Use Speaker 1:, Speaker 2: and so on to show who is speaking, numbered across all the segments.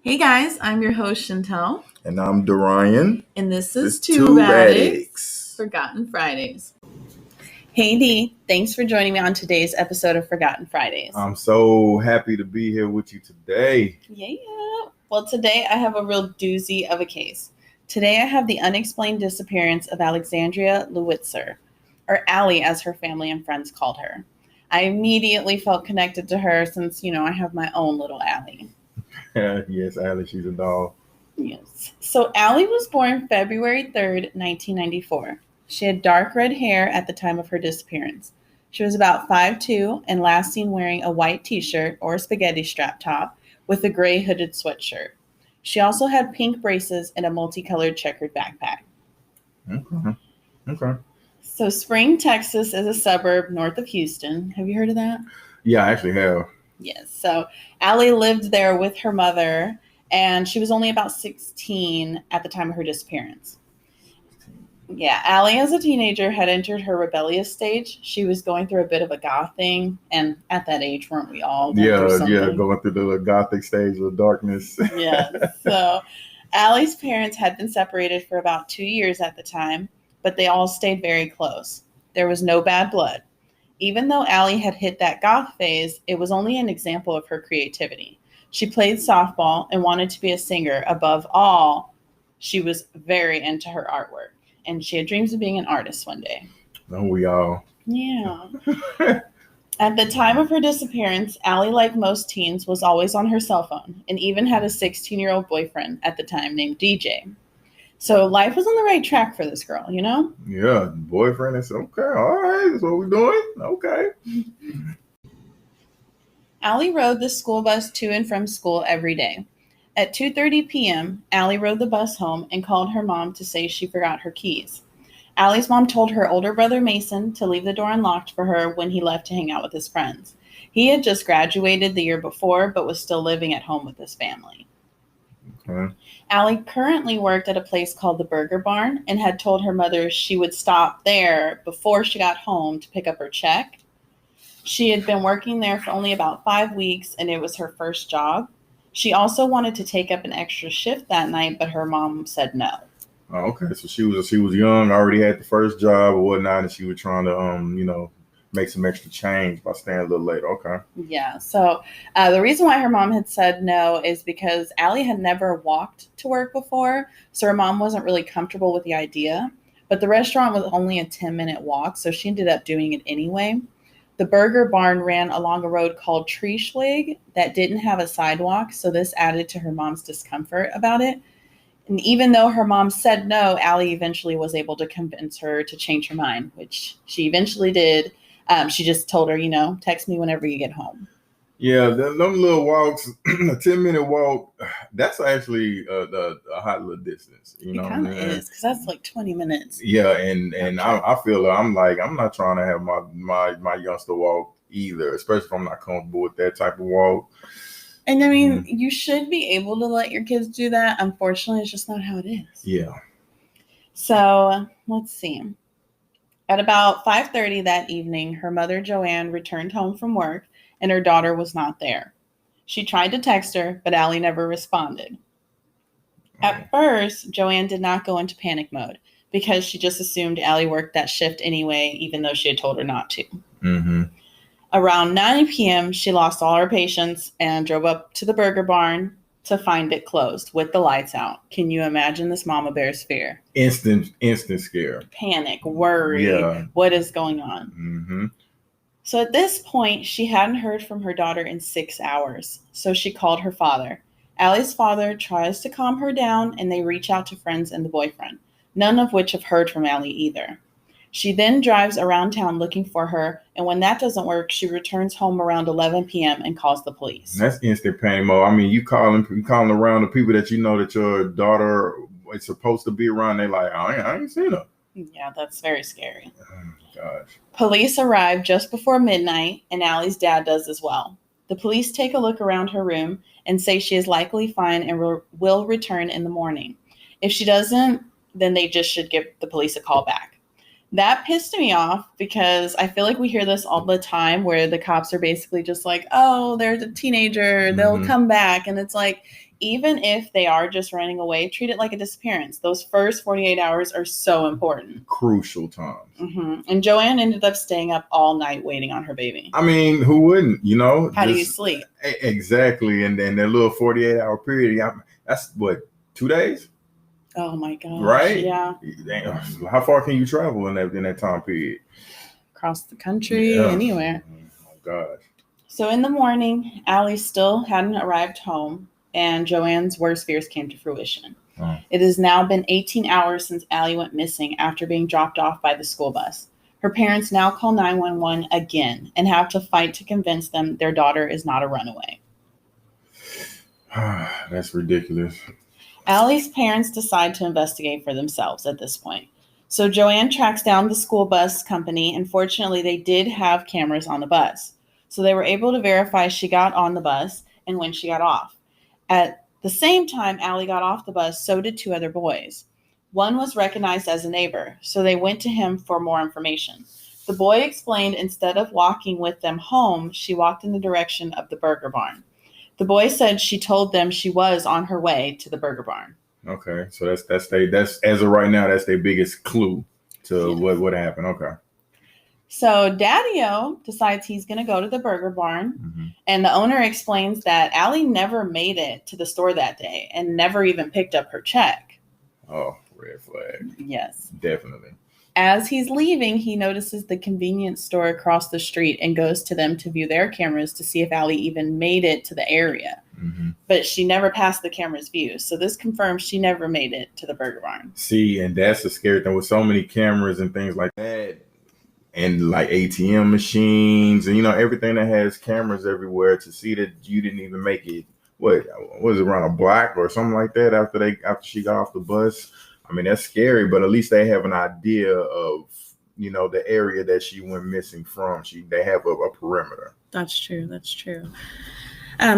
Speaker 1: Hey guys, I'm your host Chantel,
Speaker 2: And I'm Dorian.
Speaker 1: and this
Speaker 2: It's
Speaker 1: is Two
Speaker 2: Addicts.
Speaker 1: Forgotten Fridays. Hey Dee, thanks for joining me on today's episode of Forgotten Fridays.
Speaker 2: I'm so happy to be here with you today.
Speaker 1: Yeah. Well, today I have a real doozy of a case. Today I have the unexplained disappearance of Alexandria Lowitzer, or Allie as her family and friends called her. I immediately felt connected to her since, I have my own little Allie.
Speaker 2: Yes, Allie, she's a doll.
Speaker 1: Yes. So Allie was born February 3rd, 1994. She had dark red hair at the time of her disappearance. She was about 5'2" and last seen wearing a white t-shirt or a spaghetti strap top with a gray hooded sweatshirt. She also had pink braces and a multicolored checkered backpack.
Speaker 2: Okay.
Speaker 1: So Spring, Texas is a suburb north of Houston. Have you heard of that?
Speaker 2: Yeah, I actually have.
Speaker 1: Yes. So Allie lived there with her mother, and she was only about 16 at the time of her disappearance. Yeah, Allie as a teenager had entered her rebellious stage. She was going through a bit of a goth thing, and at that age, weren't we all going through something?
Speaker 2: Going through the gothic stage of darkness.
Speaker 1: Yeah. So Allie's parents had been separated for about 2 years at the time, but they all stayed very close. There was no bad blood. Even though Allie had hit that goth phase, it was only an example of her creativity. She played softball and wanted to be a singer. Above all, she was very into her artwork, and she had dreams of being an artist one day.
Speaker 2: Don't we all?
Speaker 1: Yeah. At the time of her disappearance, Allie, like most teens, was always on her cell phone and even had a 16-year-old boyfriend at the time named DJ. So life was on the right track for this girl, you know?
Speaker 2: Yeah, boyfriend is okay. All right, that's what we're doing. Okay.
Speaker 1: Allie rode the school bus to and from school every day. At 2:30 p.m., Allie rode the bus home and called her mom to say she forgot her keys. Allie's mom told her older brother Mason to leave the door unlocked for her when he left to hang out with his friends. He had just graduated the year before, but was still living at home with his family.
Speaker 2: Okay.
Speaker 1: Allie currently worked at a place called the Burger Barn and had told her mother she would stop there before she got home to pick up her check. She had been working there for only about 5 weeks, and it was her first job. She also wanted to take up an extra shift that night, but her mom said no.
Speaker 2: Oh, okay. So she was young, already had the first job or whatnot, and she was trying to make some extra change by staying a little later. Okay.
Speaker 1: Yeah. So the reason why her mom had said no is because Allie had never walked to work before, so her mom wasn't really comfortable with the idea. But the restaurant was only a 10-minute walk, so she ended up doing it anyway. The Burger Barn ran along a road called Treeschwig that didn't have a sidewalk, so this added to her mom's discomfort about it. And even though her mom said no, Allie eventually was able to convince her to change her mind, which she eventually did. She just told her, text me whenever you get home.
Speaker 2: Yeah, them little walks, a 10-minute walk, that's actually a hot little distance.
Speaker 1: It kind of is, because that's like 20 minutes.
Speaker 2: Yeah, and I feel I'm not trying to have my youngster walk either, especially if I'm not comfortable with that type of walk.
Speaker 1: And I mean, you should be able to let your kids do that. Unfortunately, it's just not how it is.
Speaker 2: Yeah.
Speaker 1: So let's see. At about 5:30 that evening, her mother, Joanne, returned home from work, and her daughter was not there. She tried to text her, but Allie never responded. At first, Joanne did not go into panic mode because she just assumed Allie worked that shift anyway, even though she had told her not to.
Speaker 2: Mm-hmm.
Speaker 1: Around 9 p.m., she lost all her patience and drove up to the Burger Barn to find it closed with the lights out. Can you imagine this mama bear's fear?
Speaker 2: Instant scare.
Speaker 1: Panic, worry.
Speaker 2: Yeah.
Speaker 1: What is going on?
Speaker 2: Mm-hmm.
Speaker 1: So at this point, she hadn't heard from her daughter in 6 hours. So she called her father. Allie's father tries to calm her down, and they reach out to friends and the boyfriend, none of which have heard from Allie either. She then drives around town looking for her, and when that doesn't work, she returns home around 11 p.m. and calls the police.
Speaker 2: And that's instant panic mode. I mean, you calling around the people that you know that your daughter is supposed to be around. They're like, I ain't seen her.
Speaker 1: Yeah, that's very scary.
Speaker 2: Oh, gosh.
Speaker 1: Police arrive just before midnight, and Allie's dad does as well. The police take a look around her room and say she is likely fine and will return in the morning. If she doesn't, then they just should give the police a call back. That pissed me off because I feel like we hear this all the time where the cops are basically just like, oh, there's a teenager, they'll come back. And it's like, even if they are just running away, treat it like a disappearance. Those first 48 hours are so important.
Speaker 2: Crucial times.
Speaker 1: And Joanne ended up staying up all night waiting on her baby.
Speaker 2: I mean, who wouldn't? You know,
Speaker 1: how do you sleep?
Speaker 2: Exactly, and then that little 48-hour period. That's what, 2 days?
Speaker 1: Oh my gosh!
Speaker 2: Right?
Speaker 1: Yeah.
Speaker 2: How far can you travel in that time period?
Speaker 1: Across the country, anywhere.
Speaker 2: Oh gosh.
Speaker 1: So in the morning, Allie still hadn't arrived home, and Joanne's worst fears came to fruition. It has now been 18 hours since Allie went missing after being dropped off by the school bus. Her parents now call 911 again and have to fight to convince them their daughter is not a runaway.
Speaker 2: That's ridiculous.
Speaker 1: Allie's parents decide to investigate for themselves at this point. So Joanne tracks down the school bus company, and fortunately they did have cameras on the bus. So they were able to verify she got on the bus and when she got off. At the same time Allie got off the bus, so did 2 other boys. One was recognized as a neighbor, so they went to him for more information. The boy explained instead of walking with them home, she walked in the direction of the burger barn. The boy said she told them she was on her way to the burger barn.
Speaker 2: Okay, so that's as of right now, that's their biggest clue to what happened. Okay.
Speaker 1: So Daddy-O decides he's going to go to the burger barn, and the owner explains that Allie never made it to the store that day and never even picked up her check.
Speaker 2: Oh, red flag.
Speaker 1: Yes.
Speaker 2: Definitely.
Speaker 1: As he's leaving, he notices the convenience store across the street and goes to them to view their cameras to see if Allie even made it to the area. But she never passed the camera's view. So this confirms she never made it to the burger barn.
Speaker 2: See, and that's the scary thing with so many cameras and things like that, and like ATM machines and, everything that has cameras everywhere, to see that you didn't even make it, what was it, around a block or something like that after she got off the bus. I mean, that's scary, but at least they have an idea of, the area that she went missing from. They have a perimeter.
Speaker 1: That's true.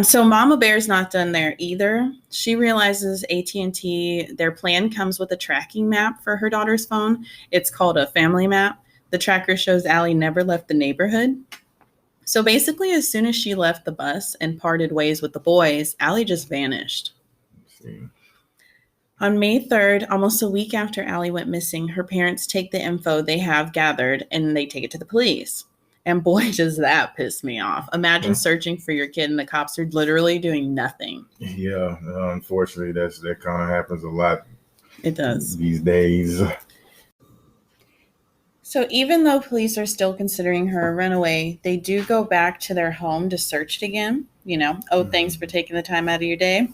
Speaker 1: So Mama Bear's not done there either. She realizes AT&T, their plan comes with a tracking map for her daughter's phone. It's called a family map. The tracker shows Allie never left the neighborhood. So basically, as soon as she left the bus and parted ways with the boys, Allie just vanished.
Speaker 2: Let's see.
Speaker 1: On May 3rd, almost a week after Allie went missing, her parents take the info they have gathered and they take it to the police. And boy, does that piss me off. Imagine searching for your kid and the cops are literally doing nothing.
Speaker 2: Yeah, unfortunately, that kind of happens a lot.
Speaker 1: It does.
Speaker 2: These days.
Speaker 1: So even though police are still considering her a runaway, they do go back to their home to search it again. Thanks for taking the time out of your day.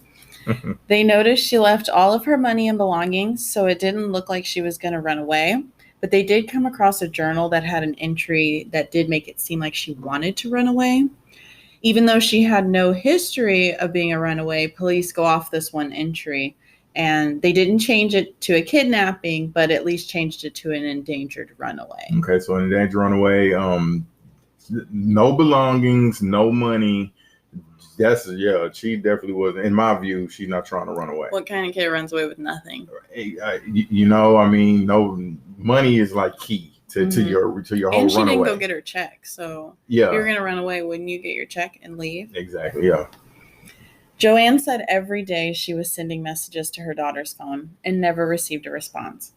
Speaker 1: They noticed she left all of her money and belongings, so it didn't look like she was going to run away. But they did come across a journal that had an entry that did make it seem like she wanted to run away. Even though she had no history of being a runaway, police go off this one entry. And they didn't change it to a kidnapping, but at least changed it to an endangered runaway.
Speaker 2: Okay, so an endangered runaway, no belongings, no money. She definitely wasn't. In my view, she's not trying to run away.
Speaker 1: What kind of kid runs away with nothing?
Speaker 2: No money is like key to your whole runaway.
Speaker 1: And she didn't go get her check, so
Speaker 2: yeah.
Speaker 1: If you're gonna run away, wouldn't you get your check and leave?
Speaker 2: Exactly. Yeah.
Speaker 1: Joanne said every day she was sending messages to her daughter's phone and never received a response.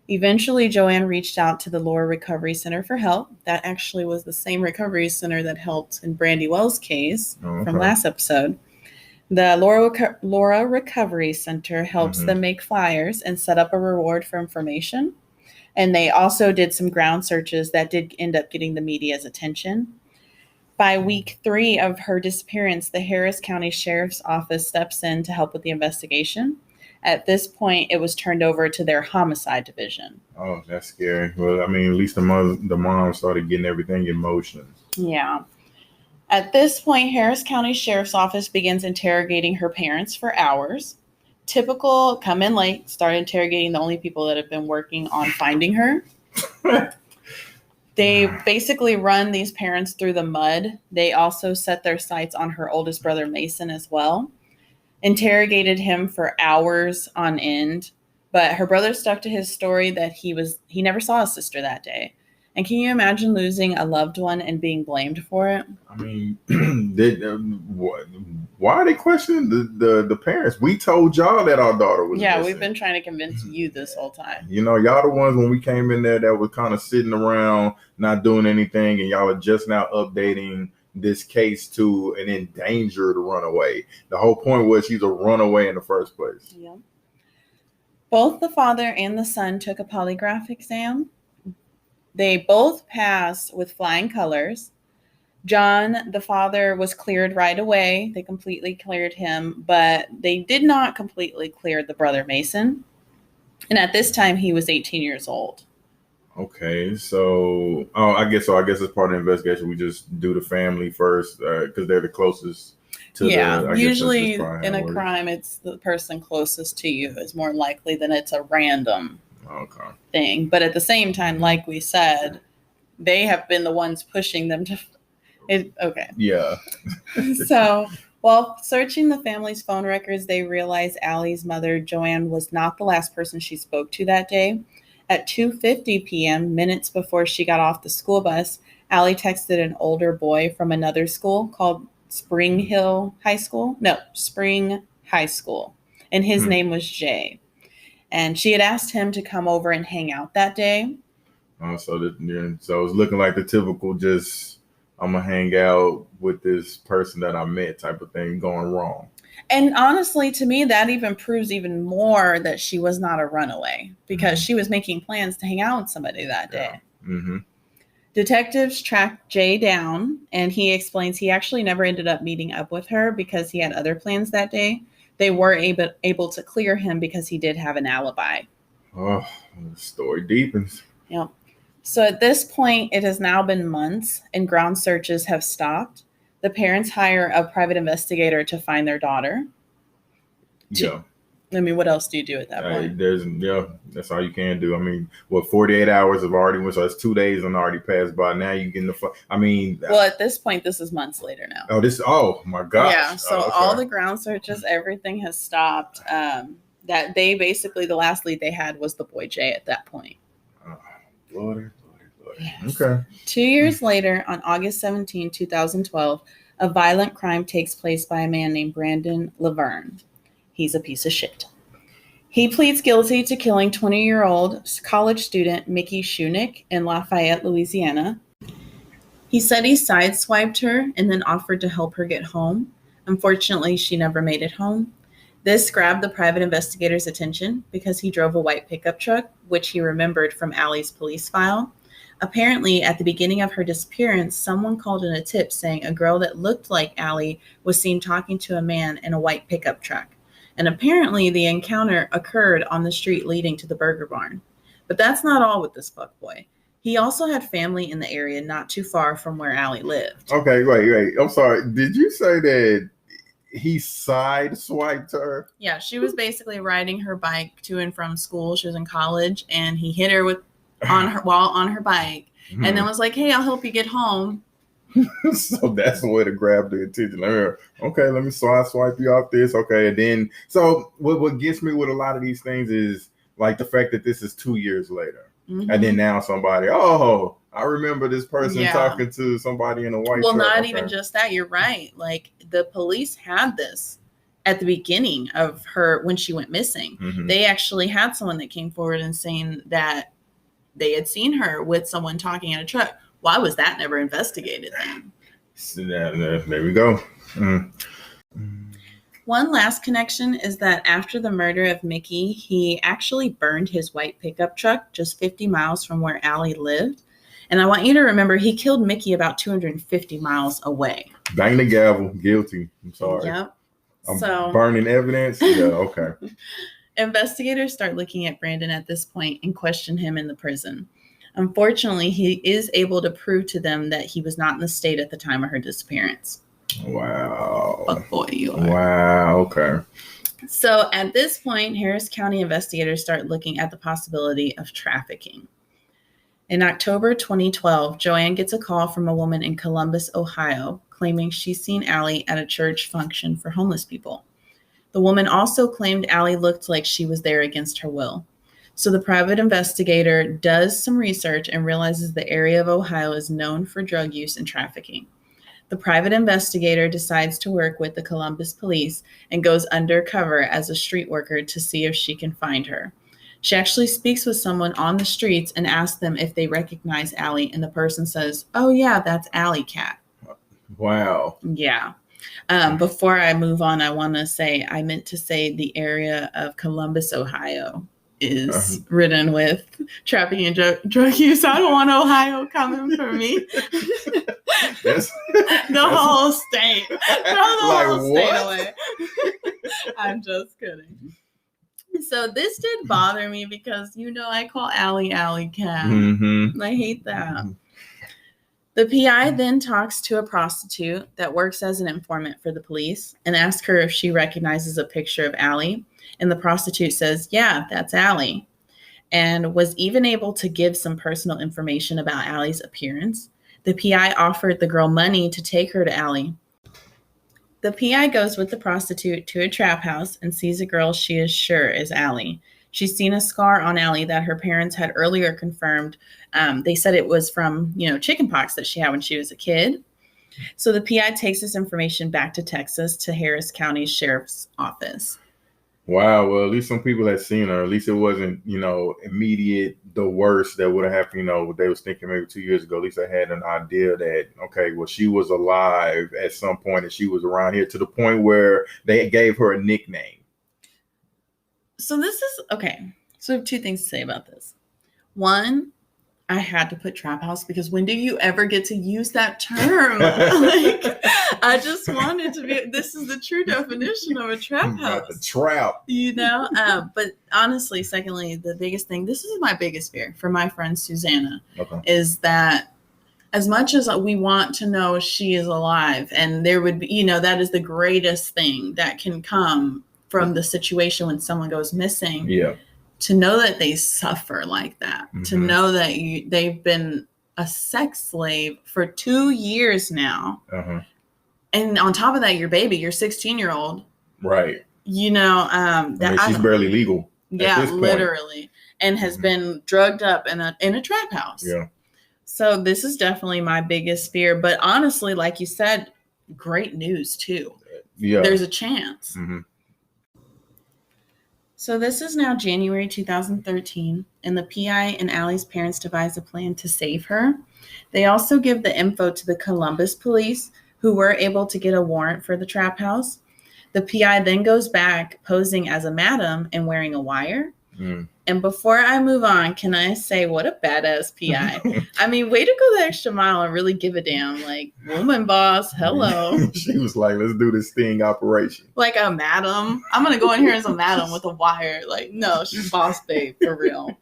Speaker 1: Eventually, Joanne reached out to the Laura Recovery Center for help. That actually was the same recovery center that helped in Brandy Wells' case from last episode. The Laura Recovery Center helps them make flyers and set up a reward for information. And they also did some ground searches that did end up getting the media's attention. By week 3 of her disappearance, the Harris County Sheriff's Office steps in to help with the investigation. At this point, it was turned over to their homicide division.
Speaker 2: Oh, that's scary. Well, I mean, at least the mom started getting everything in motion.
Speaker 1: Yeah. At this point, Harris County Sheriff's Office begins interrogating her parents for hours. Typical come in late, start interrogating the only people that have been working on finding her. They basically run these parents through the mud. They also set their sights on her oldest brother, Mason, as well. Interrogated him for hours on end, but her brother stuck to his story that he never saw his sister that day. And can you imagine losing a loved one and being blamed for it?
Speaker 2: I mean, Why are they questioning the parents? We told y'all that our daughter was missing.
Speaker 1: We've been trying to convince you this whole time.
Speaker 2: Y'all the ones when we came in there that were kind of sitting around not doing anything, and y'all are just now updating this case to an endangered runaway. The whole point was she's a runaway in the first place.
Speaker 1: Yeah. Both the father and the son took a polygraph exam. They both passed with flying colors. John, the father, was cleared right away. They completely cleared him, but they did not completely clear the brother Mason. And at this time, he was 18 years old.
Speaker 2: Okay, so I guess as part of the investigation, we just do the family first because they're the closest to the.
Speaker 1: Usually in a crime, it's the person closest to you is more likely than it's a random thing. But at the same time, like we said, they have been the ones pushing them to. Okay.
Speaker 2: Yeah.
Speaker 1: So while searching the family's phone records, they realized Allie's mother, Joanne, was not the last person she spoke to that day. At 2:50 p.m., minutes before she got off the school bus, Allie texted an older boy from another school called Spring High School. And his name was Jay. And she had asked him to come over and hang out that day.
Speaker 2: So it's looking like the typical just I'm going to hang out with this person that I met type of thing going wrong.
Speaker 1: And honestly, to me, that even proves even more that she was not a runaway because she was making plans to hang out with somebody that day.
Speaker 2: Yeah. Mm-hmm.
Speaker 1: Detectives tracked Jay down, and he explains he actually never ended up meeting up with her because he had other plans that day. They were able to clear him because he did have an alibi.
Speaker 2: Oh, the story deepens.
Speaker 1: Yep. So at this point, it has now been months, and ground searches have stopped. The parents hire a private investigator to find their daughter.
Speaker 2: Yeah.
Speaker 1: I mean, what else do you do at that point?
Speaker 2: That's all you can do. I mean, 48 hours have already went, so it's 2 days and already passed by. Now you getting
Speaker 1: at this point, this is months later now.
Speaker 2: Oh my gosh.
Speaker 1: Yeah, so all the ground searches, everything has stopped. That they basically, the last lead they had was the boy Jay at that point.
Speaker 2: Lordy.
Speaker 1: Yes.
Speaker 2: Okay.
Speaker 1: 2 years later, on August 17, 2012, a violent crime takes place by a man named Brandon Laverne. He's a piece of shit. He pleads guilty to killing 20-year-old college student Mickey Shunick in Lafayette, Louisiana. He said he sideswiped her and then offered to help her get home. Unfortunately, she never made it home. This grabbed the private investigator's attention because he drove a white pickup truck, which he remembered from Allie's police file. Apparently, at the beginning of her disappearance, someone called in a tip saying a girl that looked like Allie was seen talking to a man in a white pickup truck. And apparently, the encounter occurred on the street leading to the burger barn. But that's not all with this fuckboy. He also had family in the area not too far from where Allie lived.
Speaker 2: Okay, wait. I'm sorry. Did you say that he sideswiped her?
Speaker 1: Yeah, she was basically riding her bike to and from school. She was in college, and he hit her while on her bike, and then was like, "Hey, I'll help you get home."
Speaker 2: So that's the way to grab the attention. Let me swipe you off this. Okay, and then so what gets me with a lot of these things is like the fact that this is 2 years later, and then now somebody, I remember this person talking to somebody in a white.
Speaker 1: Well, not even just that. You're right. Like the police had this at the beginning of her when she went missing. Mm-hmm. They actually had someone that came forward and saying that they had seen her with someone talking in a truck. Why was that never investigated then?
Speaker 2: So there we go.
Speaker 1: One last connection is that after the murder of Mickey, he actually burned his white pickup truck just 50 miles from where Allie lived. And I want you to remember he killed Mickey about 250 miles away.
Speaker 2: Bang the gavel. Guilty. I'm sorry.
Speaker 1: Yep.
Speaker 2: I'm burning evidence. Yeah, okay.
Speaker 1: Investigators start looking at Brandon at this point and question him in the prison. Unfortunately, he is able to prove to them that he was not in the state at the time of her disappearance.
Speaker 2: Wow.
Speaker 1: Fuck boy, you are.
Speaker 2: Wow, okay.
Speaker 1: So at this point, Harris County investigators start looking at the possibility of trafficking. In October 2012, Joanne gets a call from a woman in Columbus, Ohio, claiming she's seen Allie at a church function for homeless people. The woman also claimed Allie looked like she was there against her will. So the private investigator does some research and realizes the area of Ohio is known for drug use and trafficking. The private investigator decides to work with the Columbus police and goes undercover as a street worker to see if she can find her. She actually speaks with someone on the streets and asks them if they recognize Allie, and the person says, "Oh yeah, that's Alley Cat."
Speaker 2: Wow.
Speaker 1: Yeah. Before I move on, I want to say I meant to say the area of Columbus, Ohio is ridden with trafficking and drug use. I don't want Ohio coming for me. The whole state. Throw the whole state away. I'm just kidding. So this did bother me because, I call Alley Cat.
Speaker 2: Mm-hmm.
Speaker 1: I hate that. The PI then talks to a prostitute that works as an informant for the police and asks her if she recognizes a picture of Allie. And the prostitute says, "Yeah, that's Allie," and was even able to give some personal information about Allie's appearance. The PI offered the girl money to take her to Allie. The PI goes with the prostitute to a trap house and sees a girl she is sure is Allie. She's seen a scar on Allie that her parents had earlier confirmed. They said it was from, chickenpox that she had when she was a kid. So the PI takes this information back to Texas to Harris County Sheriff's Office.
Speaker 2: Wow. Well, at least some people had seen her. At least it wasn't, immediate, the worst that would have happened, what they was thinking maybe 2 years ago. At least I had an idea that, okay, well, she was alive at some point and she was around here to the point where they gave her a nickname.
Speaker 1: So this is, okay. So I have two things to say about this. One, I had to put trap house because when do you ever get to use that term? I just wanted to be, this is the true definition of a trap house.
Speaker 2: The trap.
Speaker 1: But honestly, secondly, the biggest thing, this is my biggest fear for my friend Susanna, is that as much as we want to know she is alive, and there would be, that is the greatest thing that can come from the situation when someone goes missing.
Speaker 2: Yeah.
Speaker 1: To know that they suffer like that, to know that they've been a sex slave for 2 years now. And on top of that, your 16-year-old.
Speaker 2: Right.
Speaker 1: She's
Speaker 2: barely legal.
Speaker 1: Yeah, literally. And has been drugged up in a trap house.
Speaker 2: Yeah.
Speaker 1: So this is definitely my biggest fear. But honestly, like you said, great news too.
Speaker 2: Yeah.
Speaker 1: There's a chance. So this is now January 2013, and the PI and Allie's parents devise a plan to save her. They also give the info to the Columbus police, who were able to get a warrant for the trap house. The PI then goes back posing as a madam and wearing a wire. And before I move on, can I say what a badass PI? I mean, way to go the extra mile and really give a damn. Like, woman boss, hello.
Speaker 2: She was like, let's do this sting operation.
Speaker 1: Like a madam. I'm going to go in here as a madam with a wire. Like, no, she's boss babe, for real.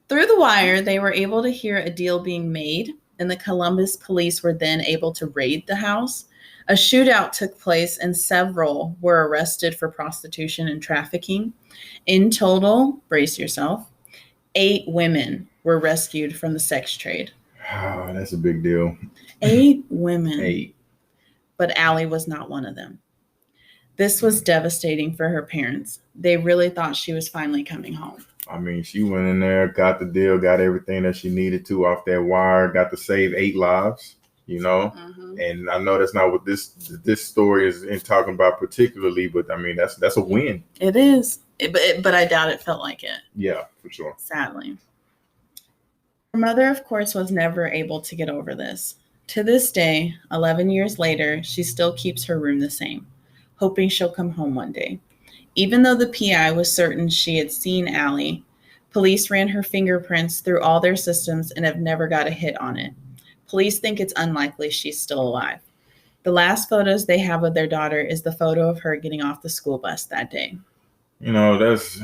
Speaker 1: Through the wire, they were able to hear a deal being made, and the Columbus police were then able to raid the house. A shootout took place, and several were arrested for prostitution and trafficking. In total, brace yourself, 8 women were rescued from the sex trade.
Speaker 2: Oh, that's a big deal.
Speaker 1: 8 women.
Speaker 2: 8.
Speaker 1: But Allie was not one of them. This was devastating for her parents. They really thought she was finally coming home.
Speaker 2: I mean, she went in there, got the deal, got everything that she needed to off that wire, got to save 8 lives. And I know that's not what this story is in talking about particularly, but I mean, that's a win.
Speaker 1: It is, but I doubt it felt like it.
Speaker 2: Yeah, for sure.
Speaker 1: Sadly. Her mother, of course, was never able to get over this. To this day, 11 years later, she still keeps her room the same, hoping she'll come home one day. Even though the PI was certain she had seen Allie, police ran her fingerprints through all their systems and have never got a hit on it. Police think it's unlikely she's still alive. The last photos they have of their daughter is the photo of her getting off the school bus that day.
Speaker 2: That's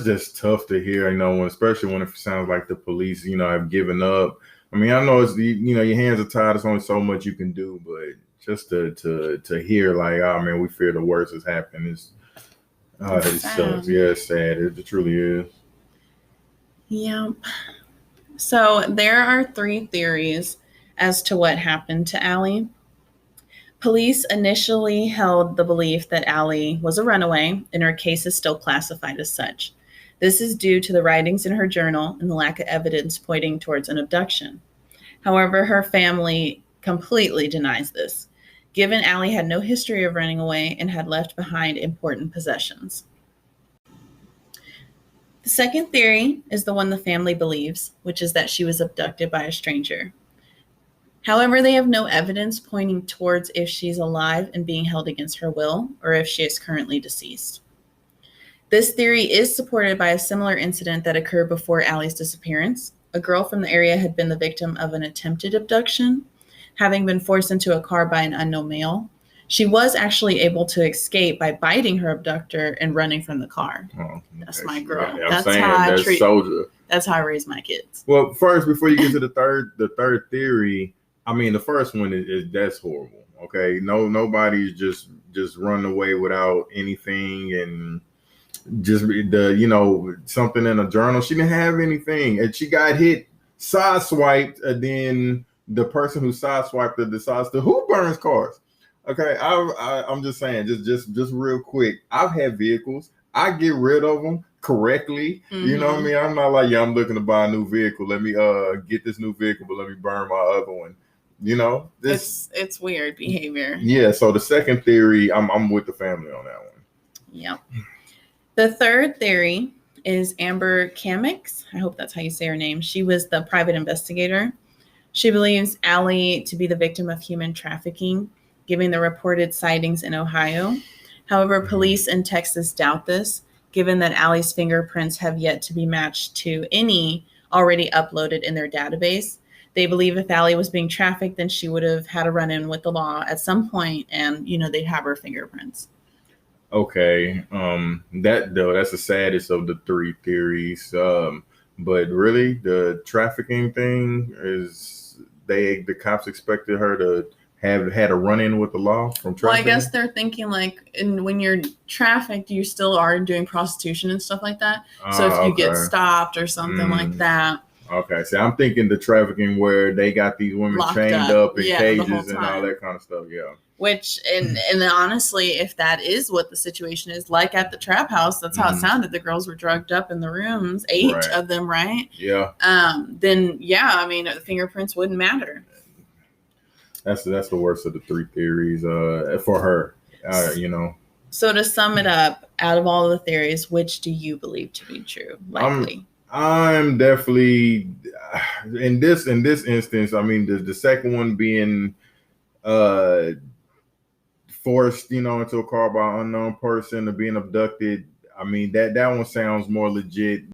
Speaker 2: just tough to hear, especially when it sounds like the police, have given up. I mean, I know it's, your hands are tied. There's only so much you can do, but just to hear like, oh man, we fear the worst has happened is, it sucks. Yeah, it's sad. It truly is.
Speaker 1: Yep. So there are 3 theories as to what happened to Allie. Police initially held the belief that Allie was a runaway, and her case is still classified as such. This is due to the writings in her journal and the lack of evidence pointing towards an abduction. However, her family completely denies this, given Allie had no history of running away and had left behind important possessions. The second theory is the one the family believes, which is that she was abducted by a stranger. However, they have no evidence pointing towards if she's alive and being held against her will, or if she is currently deceased. This theory is supported by a similar incident that occurred before Allie's disappearance. A girl from the area had been the victim of an attempted abduction, having been forced into a car by an unknown male. She was actually able to escape by biting her abductor and running from the car.
Speaker 2: Oh,
Speaker 1: that's my girl.
Speaker 2: Yeah, that's soldier.
Speaker 1: That's how I raise my kids.
Speaker 2: Well, first, before you get to the third theory, I mean, the first one is that's horrible. Okay, nobody's just run away without anything, and just something in a journal. She didn't have anything, and she got hit, sideswiped, and then the person who sideswiped her decides to who burns cars. Okay, I'm just saying, just real quick. I've had vehicles. I get rid of them correctly. Mm-hmm. You know what I mean? I'm not like, I'm looking to buy a new vehicle. Let me get this new vehicle, but let me burn my other one. It's
Speaker 1: weird behavior.
Speaker 2: Yeah. So the second theory, I'm with the family on that one.
Speaker 1: Yep. The third theory is Amber Kamix. I hope that's how you say her name. She was the private investigator. She believes Allie to be the victim of human trafficking, given the reported sightings in Ohio. However, police in Texas doubt this, given that Allie's fingerprints have yet to be matched to any already uploaded in their database. They believe if Allie was being trafficked, then she would have had a run-in with the law at some point, and they'd have her fingerprints.
Speaker 2: Okay, that's the saddest of the three theories. But really, the trafficking thing is the cops expected her to have had a run-in with the law from trafficking?
Speaker 1: Well, I guess they're thinking when you're trafficked, you still are doing prostitution and stuff like that. So if you get stopped or something like that.
Speaker 2: Okay, so I'm thinking the trafficking where they got these women chained up in cages and all that kind of stuff. Yeah.
Speaker 1: Which, and honestly, if that is what the situation is, like at the trap house, that's how it sounded. The girls were drugged up in the rooms, 8 of them, right?
Speaker 2: Yeah.
Speaker 1: Then, the fingerprints wouldn't matter.
Speaker 2: That's the worst of the three theories for her,
Speaker 1: So to sum it up, out of all of the theories, which do you believe to be true? Likely.
Speaker 2: I'm definitely in this instance. I mean, the second one being forced, into a car by an unknown person or being abducted. I mean, that one sounds more legit